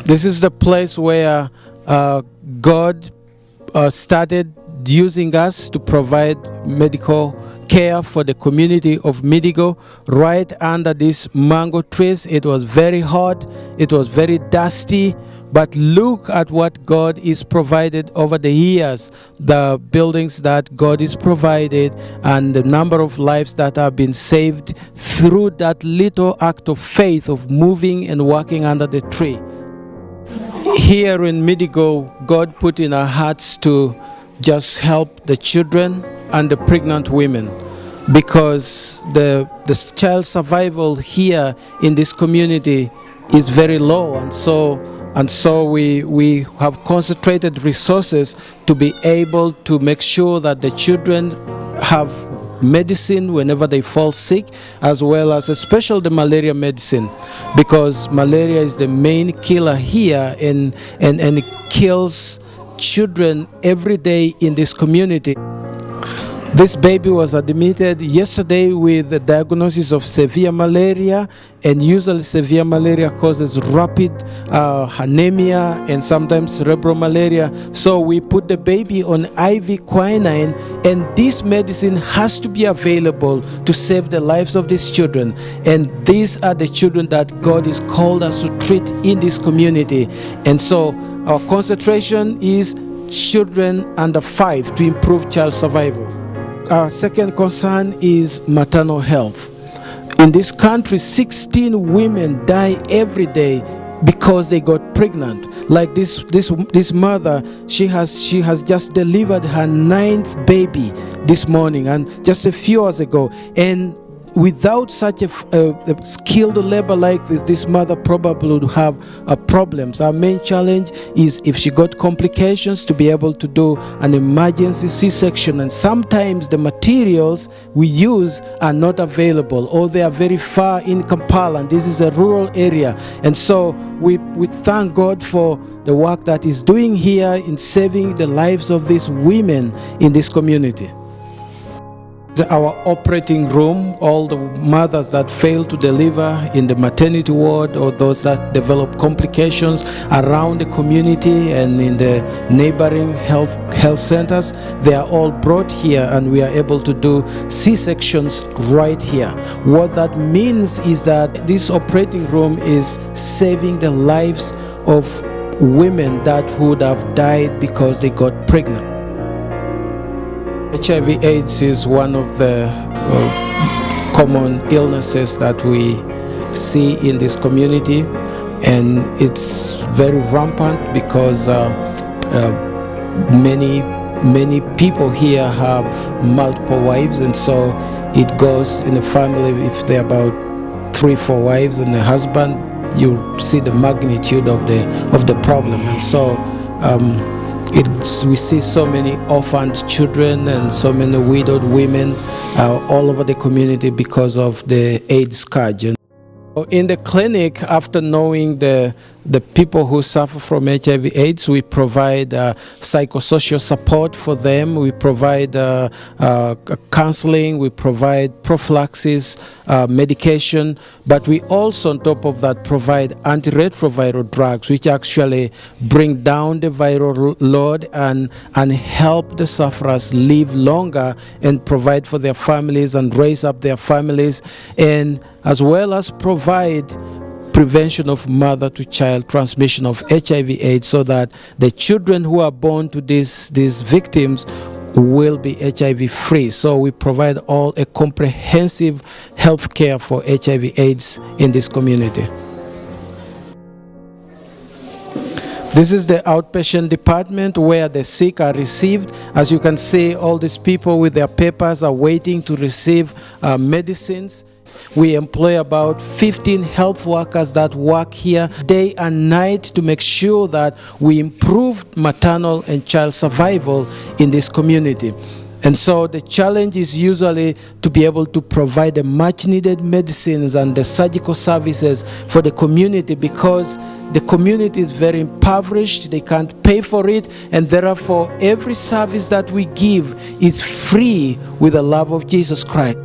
This is the place where God started using us to provide medical care for the community of Midigo, right under these mango trees. It was very hot, it was very dusty, but look at what God is provided over the years, the buildings that God is provided, and the number of lives that have been saved through that little act of faith of moving and walking under the tree. Here in Midigo, God put in our hearts to just help the children and the pregnant women, because the child survival here in this community is very low, and so we have concentrated resources to be able to make sure that the children have medicine whenever they fall sick, as well as especially the malaria medicine, because malaria is the main killer here, and it kills children every day in this community. This baby was admitted yesterday with the diagnosis of severe malaria, and usually severe malaria causes rapid anemia and sometimes cerebral malaria. So we put the baby on IV quinine, and this medicine has to be available to save the lives of these children. And these are the children that God has called us to treat in this community. And so our concentration is children under 5 to improve child survival. Our second concern is maternal health. In this country, 16 women die every day because they got pregnant. Like this mother, she has just delivered her 9th baby this morning, and just a few hours ago. And without such a skilled labor like this mother probably would have problems. Our main challenge is, if she got complications, to be able to do an emergency C-section. And sometimes the materials we use are not available, or they are very far in Kampala, and this is a rural area. And so we thank God for the work that He's doing here in saving the lives of these women in this community. Our operating room, all the mothers that fail to deliver in the maternity ward, or those that develop complications around the community and in the neighboring health centers, they are all brought here, and we are able to do C-sections right here. What that means is that this operating room is saving the lives of women that would have died because they got pregnant. HIV/AIDS is one of the common illnesses that we see in this community, and it's very rampant because many people here have multiple wives, and so it goes in a family. If there are about 3-4 wives and a husband, you see the magnitude of the problem. And so we see so many orphaned children and so many widowed women all over the community because of the AIDS scourge. In the clinic, after knowing the people who suffer from HIV/AIDS, we provide psychosocial support for them. We provide counseling. We provide prophylaxis, medication. But we also, on top of that, provide antiretroviral drugs, which actually bring down the viral load and help the sufferers live longer and provide for their families and raise up their families, and as well as provide prevention of mother-to-child transmission of HIV/AIDS, so that the children who are born to these victims will be HIV-free. So we provide all a comprehensive health care for HIV/AIDS in this community. This is the outpatient department where the sick are received. As you can see, all these people with their papers are waiting to receive medicines. We employ about 15 health workers that work here day and night to make sure that we improve maternal and child survival in this community. And so the challenge is usually to be able to provide the much needed medicines and the surgical services for the community, because the community is very impoverished, they can't pay for it, and therefore every service that we give is free with the love of Jesus Christ.